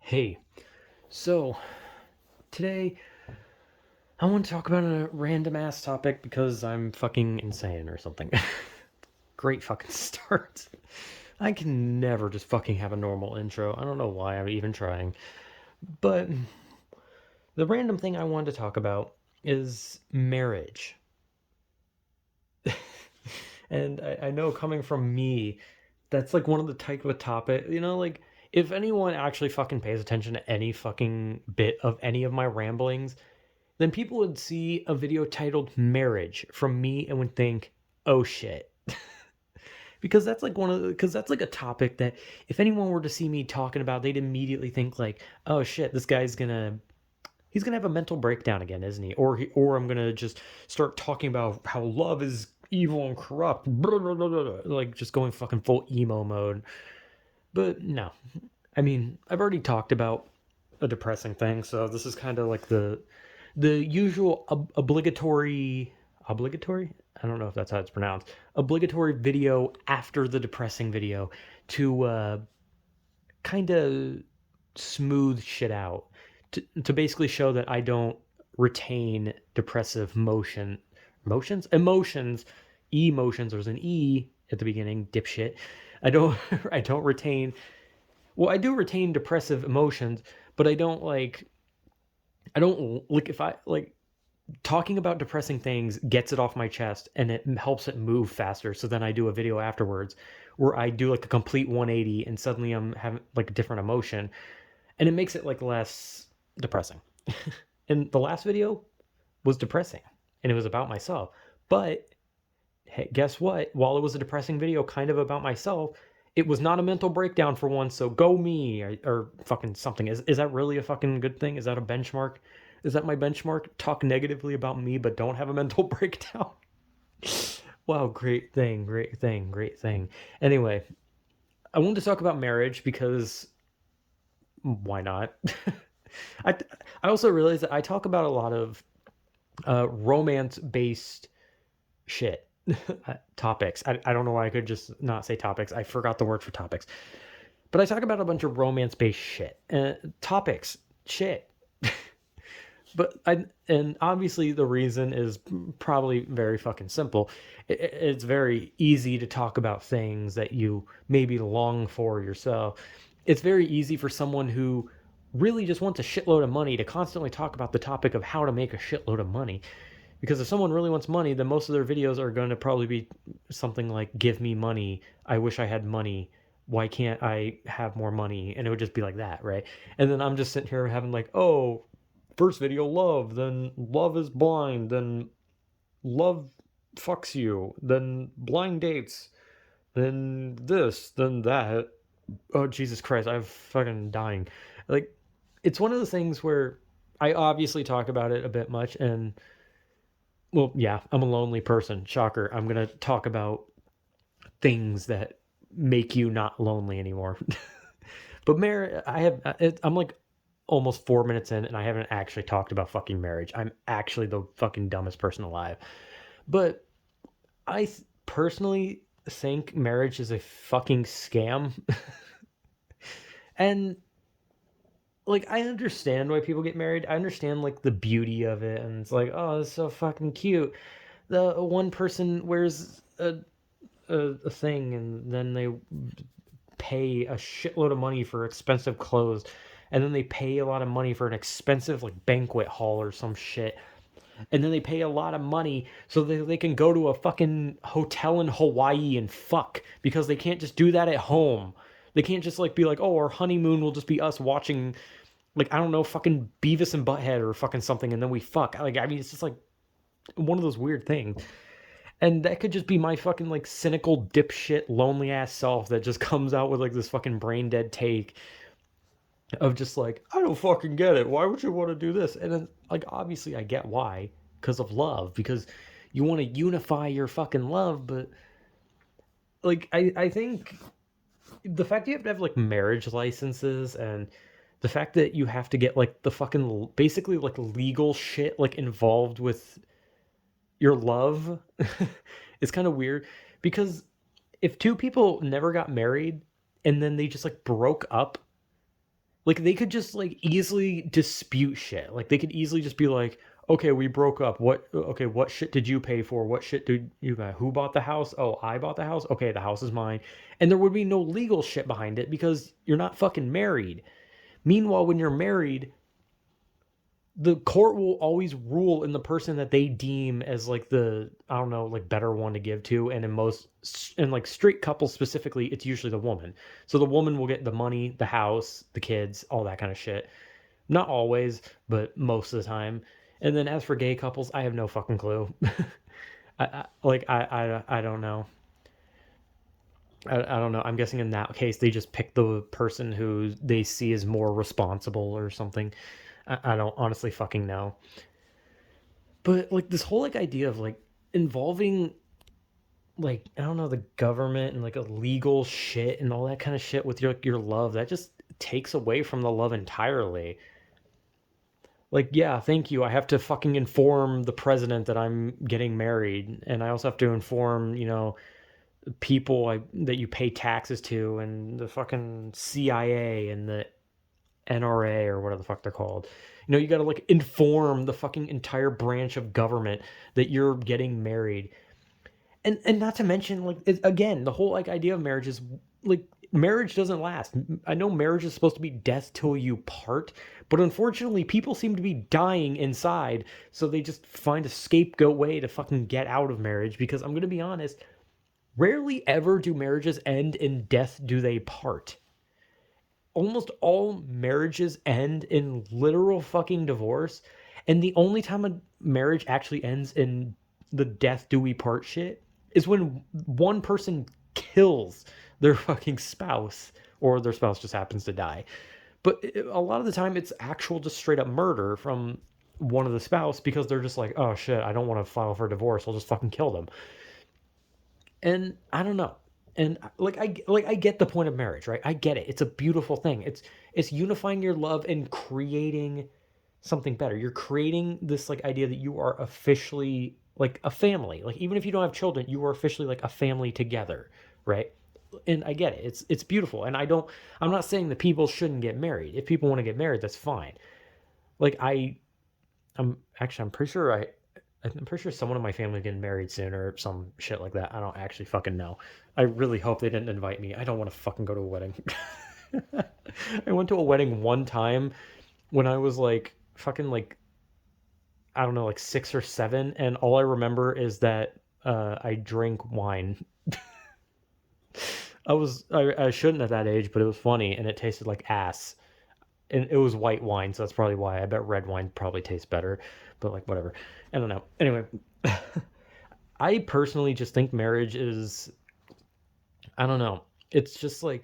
Hey, so today I want to talk about a random ass topic because I'm fucking insane or something. Great fucking start. I can never just fucking have a normal intro. I don't know why I'm even trying. But the random thing I wanted to talk about is marriage. And I know coming from me, that's like one of the type of topic, like if anyone actually fucking pays attention to any fucking bit of any of my ramblings, then people would see a video titled Marriage from me and would think, oh shit. Because that's like because that's like a topic that if anyone were to see me talking about, they'd immediately think like, oh shit, this guy's he's gonna have a mental breakdown again, isn't he? Or I'm gonna just start talking about how love is evil and corrupt, blah, blah, blah, blah, like just going fucking full emo mode. But no, I mean, I've already talked about a depressing thing, so this is kind of like the usual obligatory. I don't know if that's how it's pronounced. Obligatory video after the depressing video to kind of smooth shit out to basically show that I don't retain depressive emotions. There's an e at the beginning, dipshit. I don't I don't retain. Well, I do retain depressive emotions, but I don't like if I like talking about depressing things gets it off my chest and it helps it move faster. So then I do a video afterwards where I do like a complete 180 and suddenly I'm having like a different emotion and it makes it like less depressing. And the last video was depressing and it was about myself. But hey, guess what? While it was a depressing video kind of about myself, it was not a mental breakdown for once, so go me or fucking something. Is that really a fucking good thing? Is that a benchmark? Is that my benchmark? Talk negatively about me, but don't have a mental breakdown. Wow, great thing, great thing, great thing. Anyway, I wanted to talk about marriage because why not? I I also realized that I talk about a lot of romance based shit. Topics. I don't know why I could just not say topics. I forgot the word for topics. But I talk about a bunch of romance based shit. Topics, shit. And obviously the reason is probably very fucking simple. It's very easy to talk about things that you maybe long for yourself. It's very easy for someone who really just wants a shitload of money to constantly talk about the topic of how to make a shitload of money. Because if someone really wants money, then most of their videos are going to probably be something like, give me money. I wish I had money. Why can't I have more money? And it would just be like that, right? And then I'm just sitting here having like, oh, first video, love, then love is blind, then love fucks you, then blind dates, then this, then that. Oh, Jesus Christ, I'm fucking dying. Like, it's one of the things where I obviously talk about it a bit much, and well, yeah, I'm a lonely person. Shocker. I'm gonna talk about things that make you not lonely anymore. But marriage, I'm like almost 4 minutes in, and I haven't actually talked about fucking marriage. I'm actually the fucking dumbest person alive. But personally think marriage is a fucking scam. And like I understand why people get married. I understand like the beauty of it, and it's like, oh, it's so fucking cute. The one person wears a thing, and then they pay a shitload of money for expensive clothes, and then they pay a lot of money for an expensive like banquet hall or some shit, and then they pay a lot of money so they can go to a fucking hotel in Hawaii and fuck because they can't just do that at home. They can't just like be like, oh, our honeymoon will just be us watching, like, I don't know, fucking Beavis and Butthead or fucking something, and then we fuck. Like, I mean, it's just like one of those weird things. And that could just be my fucking like cynical dipshit lonely ass self that just comes out with like this fucking brain dead take of just like, I don't fucking get it. Why would you want to do this? And then like obviously I get why. Because of love. Because you want to unify your fucking love, but like I think the fact that you have to have like marriage licenses and the fact that you have to get like the fucking basically like legal shit like involved with your love is kind of weird because if two people never got married and then they just like broke up, Like they could just like easily dispute shit. Like they could easily just be like, okay, we broke up. What shit did you pay for? What shit did you buy? Who bought the house? Oh, I bought the house. Okay, the house is mine. And there would be no legal shit behind it because you're not fucking married. Meanwhile, when you're married, the court will always rule in the person that they deem as like the, I don't know, like better one to give to. And in like straight couples specifically, it's usually the woman. So the woman will get the money, the house, the kids, all that kind of shit. Not always, but most of the time. And then as for gay couples, I have no fucking clue. I don't know. I don't know. I'm guessing in that case they just pick the person who they see as more responsible or something. I don't honestly fucking know. But like this whole like idea of like involving like, I don't know, the government and like illegal shit and all that kind of shit with your love, that just takes away from the love entirely. Like, yeah, thank you. I have to fucking inform the president that I'm getting married, and I also have to inform, people that you pay taxes to, and the fucking CIA and the NRA or whatever the fuck they're called. You got to like inform the fucking entire branch of government that you're getting married. And not to mention like again, the whole like idea of marriage is like marriage doesn't last. I know marriage is supposed to be death till you part, but unfortunately people seem to be dying inside, so they just find a scapegoat way to fucking get out of marriage. Because I'm going to be honest, rarely ever do marriages end in death do they part. Almost all marriages end in literal fucking divorce. And the only time a marriage actually ends in the death do we part shit is when one person kills their fucking spouse, or their spouse just happens to die. But a lot of the time it's actual just straight up murder from one of the spouse, because they're just like, oh shit, I don't want to file for divorce, I'll just fucking kill them. And I don't know. And I get the point of marriage, right? I get it. It's a beautiful thing. It's unifying your love and creating something better. You're creating this like idea that you are officially like a family. Like even if you don't have children, you are officially like a family together, right? And I get it. It's beautiful. And I'm not saying that people shouldn't get married. If people want to get married, that's fine. Like I'm pretty sure I'm pretty sure someone in my family getting married soon or some shit like that. I don't actually fucking know. I really hope they didn't invite me. I don't want to fucking go to a wedding. I went to a wedding one time when I was like fucking like, I don't know, like 6 or 7, and all I remember is that I drank wine. I shouldn't at that age, but it was funny and it tasted like ass. And it was white wine, so that's probably why. I bet red wine probably tastes better, but like whatever. I don't know. Anyway, I personally just think marriage is, I don't know. It's just like,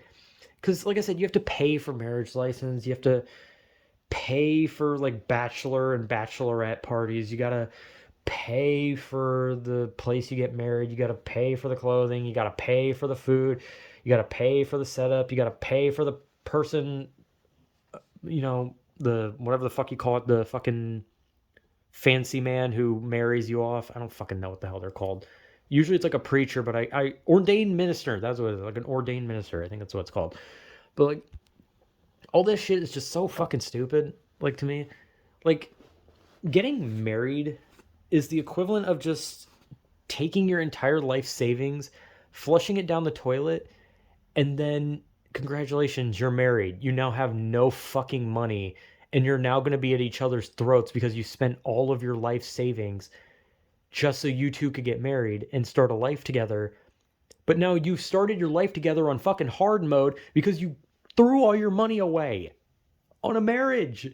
because like I said, you have to pay for marriage license. You have to pay for like bachelor and bachelorette parties. You gotta pay for the place you get married. You gotta pay for the clothing. You gotta pay for the food. You gotta pay for the setup. You gotta pay for the person, the whatever the fuck you call it, the fucking fancy man who marries you off. I don't fucking know what the hell they're called. Usually it's like a preacher, but I ordained minister. That's what it is, like an ordained minister. I think that's what it's called. But like all this shit is just so fucking stupid. Like to me, like getting married is the equivalent of just taking your entire life savings, flushing it down the toilet, and then congratulations, you're married. You now have no fucking money, and you're now going to be at each other's throats because you spent all of your life savings just so you two could get married and start a life together. But now you've started your life together on fucking hard mode because you threw all your money away on a marriage.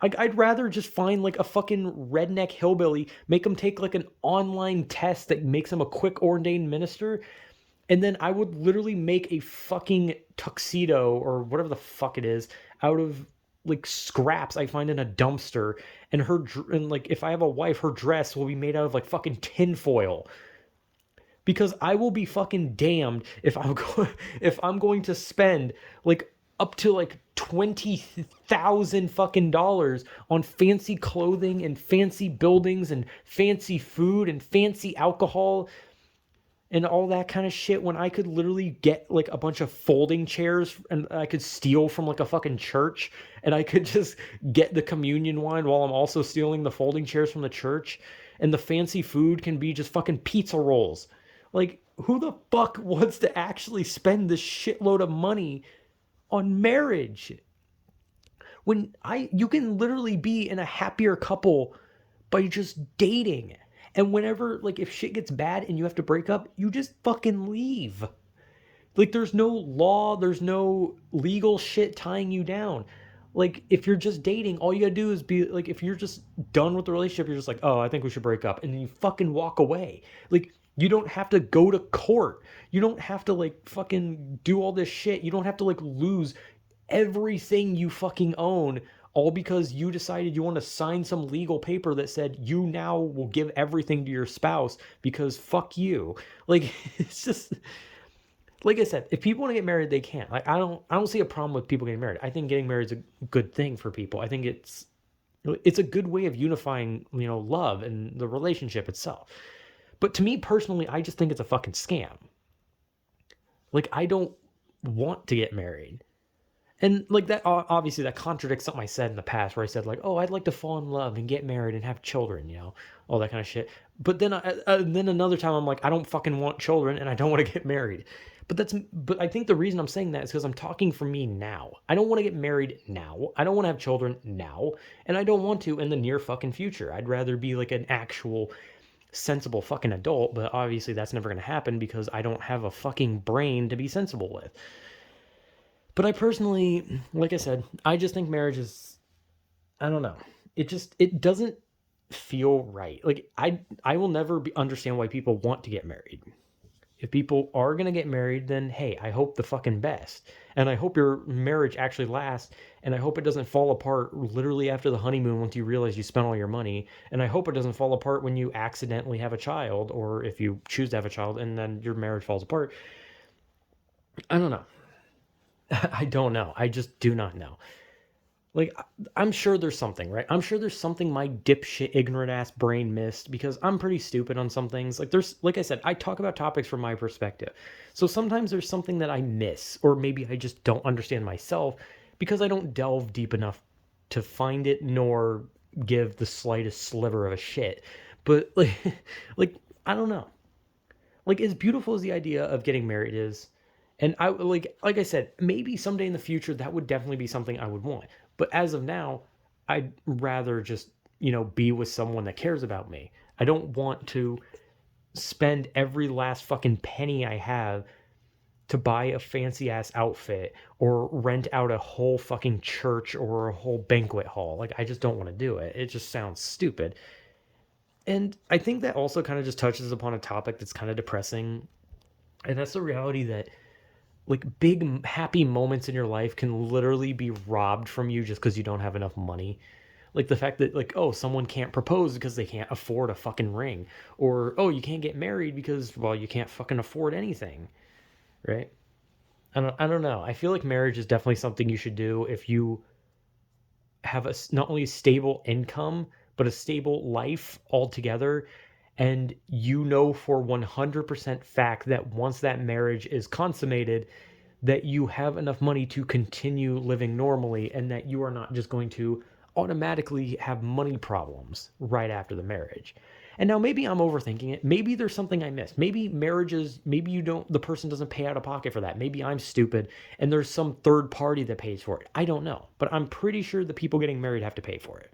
I'd rather just find like a fucking redneck hillbilly, make him take like an online test that makes him a quick ordained minister, and then I would literally make a fucking tuxedo or whatever the fuck it is out of like scraps I find in a dumpster. And and like if I have a wife, her dress will be made out of like fucking tinfoil. Because I will be fucking damned if if I'm going to spend like up to like 20,000 fucking dollars on fancy clothing and fancy buildings and fancy food and fancy alcohol, and all that kind of shit when I could literally get like a bunch of folding chairs and I could steal from like a fucking church and I could just get the communion wine while I'm also stealing the folding chairs from the church and the fancy food can be just fucking pizza rolls. Like, who the fuck wants to actually spend this shitload of money on marriage? When I you can literally be in a happier couple by just dating. And whenever like if shit gets bad and you have to break up, you just fucking leave. Like there's no law, there's no legal shit tying you down. Like if you're just dating, all you gotta do is be like if you're just done with the relationship, you're just like, oh, I think we should break up, and then you fucking walk away. Like you don't have to go to court. You don't have to like fucking do all this shit. You don't have to like lose everything you fucking own all because you decided you want to sign some legal paper that said you now will give everything to your spouse because fuck you. Like it's just like I said, if people want to get married, they can. Like I don't see a problem with people getting married. I think getting married is a good thing for people. I think it's a good way of unifying, love and the relationship itself. But to me personally, I just think it's a fucking scam. Like I don't want to get married. And like that obviously that contradicts something I said in the past where I said like, "Oh, I'd like to fall in love and get married and have children," all that kind of shit. But then another time I'm like, "I don't fucking want children and I don't want to get married." But I think the reason I'm saying that is because I'm talking for me now. I don't want to get married now. I don't want to have children now, and I don't want to in the near fucking future. I'd rather be like an actual sensible fucking adult, but obviously that's never going to happen because I don't have a fucking brain to be sensible with. But I personally, like I said, I just think marriage is, I don't know. It doesn't feel right. Like I will never understand why people want to get married. If people are going to get married, then hey, I hope the fucking best. And I hope your marriage actually lasts. And I hope it doesn't fall apart literally after the honeymoon once you realize you spent all your money. And I hope it doesn't fall apart when you accidentally have a child or if you choose to have a child and then your marriage falls apart. I don't know. I don't know. I just do not know. Like, I'm sure there's something, right? I'm sure there's something my dipshit, ignorant ass brain missed because I'm pretty stupid on some things. Like I said, I talk about topics from my perspective. So sometimes there's something that I miss, or maybe I just don't understand myself because I don't delve deep enough to find it nor give the slightest sliver of a shit. But, like, like I don't know. Like as beautiful as the idea of getting married is, and I like I said, maybe someday in the future that would definitely be something I would want. But as of now, I'd rather just, be with someone that cares about me. I don't want to spend every last fucking penny I have to buy a fancy ass outfit or rent out a whole fucking church or a whole banquet hall. Like I just don't want to do it. It just sounds stupid. And I think that also kind of just touches upon a topic that's kind of depressing. And that's the reality that like big happy moments in your life can literally be robbed from you just because you don't have enough money. Like the fact that like, oh, someone can't propose because they can't afford a fucking ring, or oh, you can't get married because well, you can't fucking afford anything, right? I don't know. I feel like marriage is definitely something you should do if you have not only a stable income but a stable life altogether, and you know for 100% fact that once that marriage is consummated that you have enough money to continue living normally and that you are not just going to automatically have money problems right after the marriage. And now maybe I'm overthinking it. Maybe there's something I missed. Maybe marriages, maybe the person doesn't pay out of pocket for that. Maybe I'm stupid and there's some third party that pays for it. I don't know. But I'm pretty sure the people getting married have to pay for it.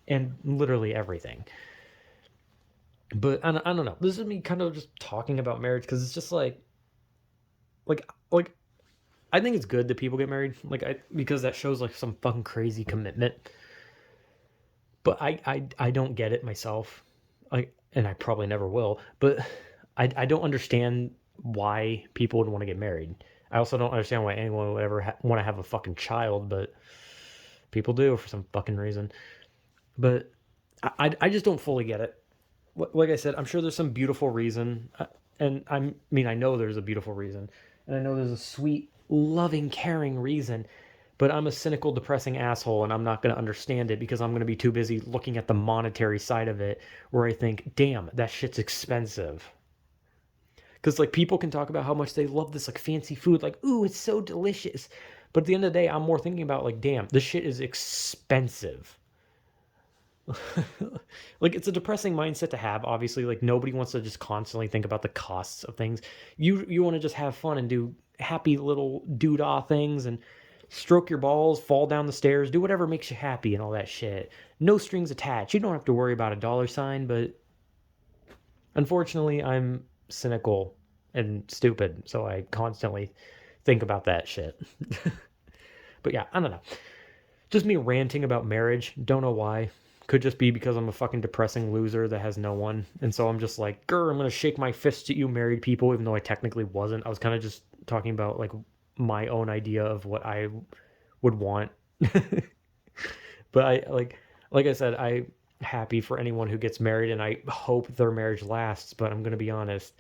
And literally everything. But I don't know. This is me kind of just talking about marriage because it's just like I think it's good that people get married, because that shows like some fucking crazy commitment. But I don't get it myself, and I probably never will. But I don't understand why people would want to get married. I also don't understand why anyone would ever want to have a fucking child, but people do for some fucking reason. But I just don't fully get it. Like I said, I'm sure there's some beautiful reason, and I know there's a beautiful reason, and I know there's a sweet, loving, caring reason, but I'm a cynical, depressing asshole, and I'm not going to understand it because I'm going to be too busy looking at the monetary side of it, where I think, damn, that shit's expensive. Because like people can talk about how much they love this like fancy food, like, ooh, it's so delicious. But at the end of the day, I'm more thinking about like, damn, this shit is expensive. Like it's a depressing mindset to have. Obviously, like nobody wants to just constantly think about the costs of things. You want to just have fun and do happy little doodah things and stroke your balls, fall down the stairs, do whatever makes you happy and all that shit. No strings attached. You don't have to worry about a dollar sign, but unfortunately, I'm cynical and stupid, so I constantly think about that shit. But yeah, I don't know. Just me ranting about marriage. Don't know why. Could just be because I'm a fucking depressing loser that has no one. And so I'm just like, grr, I'm going to shake my fist at you married people, even though I technically wasn't. I was kind of just talking about like my own idea of what I would want. But like I said, I'm happy for anyone who gets married and I hope their marriage lasts, but I'm going to be honest.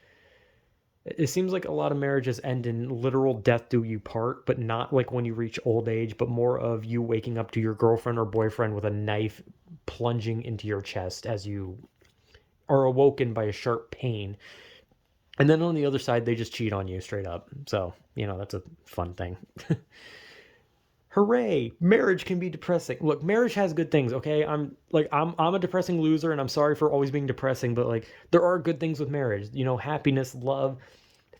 It seems like a lot of marriages end in literal death do you part, but not like when you reach old age, but more of you waking up to your girlfriend or boyfriend with a knife plunging into your chest as you are awoken by a sharp pain. And then on the other side, they just cheat on you straight up. So, that's a fun thing. Hooray! Marriage can be depressing. Look, marriage has good things, okay? I'm a depressing loser and I'm sorry for always being depressing, but like there are good things with marriage. Happiness, love,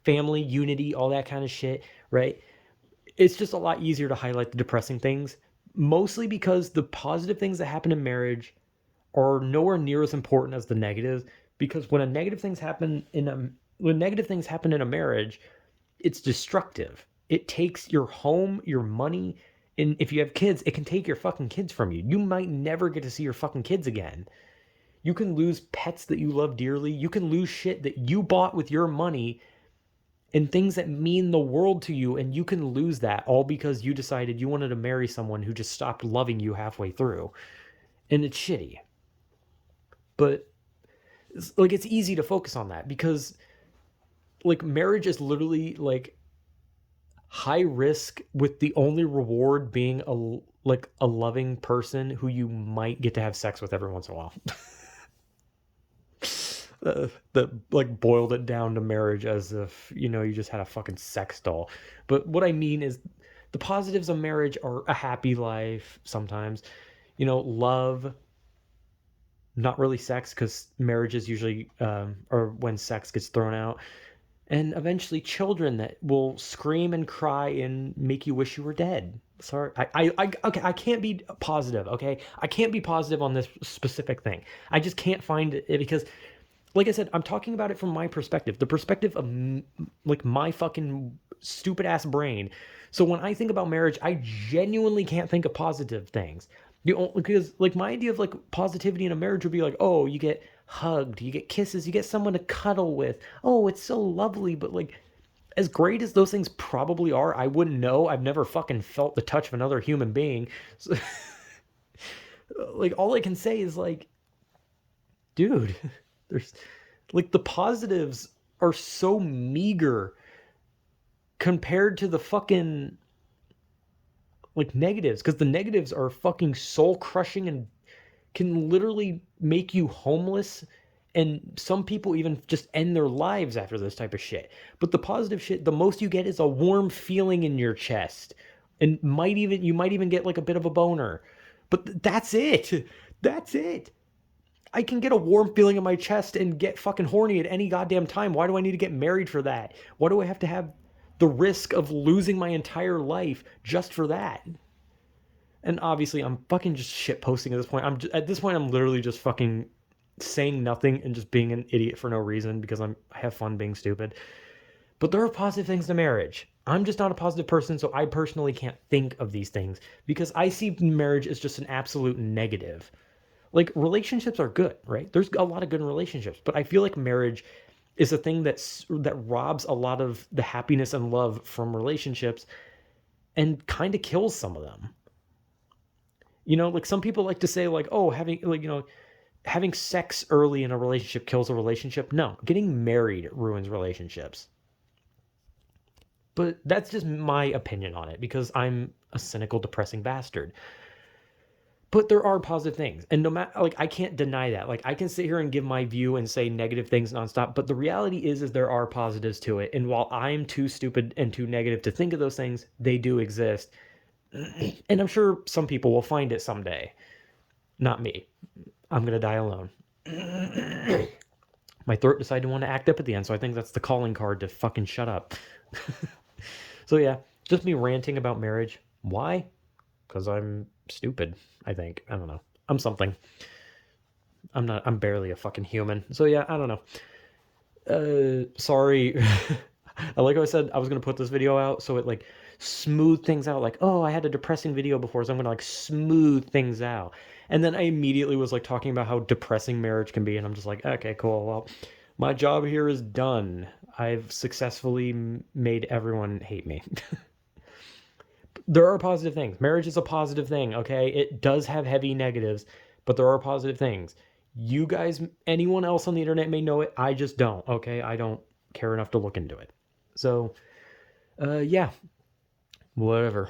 family, unity, all that kind of shit, right? It's just a lot easier to highlight the depressing things, mostly because the positive things that happen in marriage are nowhere near as important as the negatives. Because when negative things happen in a marriage, it's destructive. It takes your home, your money, and if you have kids, it can take your fucking kids from you. You might never get to see your fucking kids again. You can lose pets that you love dearly. You can lose shit that you bought with your money and things that mean the world to you, and you can lose that all because you decided you wanted to marry someone who just stopped loving you halfway through. And it's shitty. But like it's easy to focus on that because like marriage is literally like high risk with the only reward being a loving person who you might get to have sex with every once in a while. That like boiled it down to marriage as if you just had a fucking sex doll. But what I mean is the positives of marriage are a happy life sometimes, love, not really sex because marriage is usually or when sex gets thrown out, and eventually children that will scream and cry and make you wish you were dead. Sorry, okay, I can't be positive. Okay, I can't be positive on this specific thing. I just can't find it because like I said, I'm talking about it from my perspective, the perspective of like my fucking stupid ass brain. So when I think about marriage, I genuinely can't think of positive things. Because like my idea of like positivity in a marriage would be like, oh, you get hugged, you get kisses, you get someone to cuddle with. Oh, it's so lovely. But like, as great as those things probably are, I wouldn't know. I've never fucking felt the touch of another human being. So, like all I can say is like, dude, there's like the positives are so meager compared to the fucking like negatives because the negatives are fucking soul crushing and can literally make you homeless, and some people even just end their lives after this type of shit. But the positive shit, the most you get is a warm feeling in your chest, and you might even get like a bit of a boner, but that's it. That's it. I can get a warm feeling in my chest and get fucking horny at any goddamn time. Why do I need to get married for that? Why do I have to have the risk of losing my entire life just for that? And obviously, I'm fucking just shit posting at this point. At this point, I'm literally just fucking saying nothing and just being an idiot for no reason because I have fun being stupid. But there are positive things to marriage. I'm just not a positive person, so I personally can't think of these things because I see marriage as just an absolute negative. Like relationships are good, right? There's a lot of good in relationships, but I feel like marriage is a thing that robs a lot of the happiness and love from relationships and kind of kills some of them. Like some people like to say like, oh, having sex early in a relationship kills a relationship. No, getting married ruins relationships. But that's just my opinion on it because I'm a cynical, depressing bastard. But there are positive things, and no matter, like, I can't deny that. Like, I can sit here and give my view and say negative things nonstop, but the reality is there are positives to it. And while I'm too stupid and too negative to think of those things, they do exist. And I'm sure some people will find it someday. Not me. I'm gonna die alone. My throat decided to want to act up at the end, so I think that's the calling card to fucking shut up. So yeah, just me ranting about marriage. Why? Because I'm stupid, I think. I don't know. I'm something. I'm barely a fucking human. So yeah, I don't know. Sorry. Like I said, I was gonna put this video out so it like smooth things out. Like, oh, I had a depressing video before, so I'm gonna like smooth things out. And then I immediately was like talking about how depressing marriage can be, and I'm just like, okay, cool. Well, my job here is done. I've successfully made everyone hate me. There are positive things. Marriage is a positive thing, okay? It does have heavy negatives, but there are positive things. You guys, anyone else on the internet may know it. I just don't, okay? I don't care enough to look into it. So, yeah, whatever.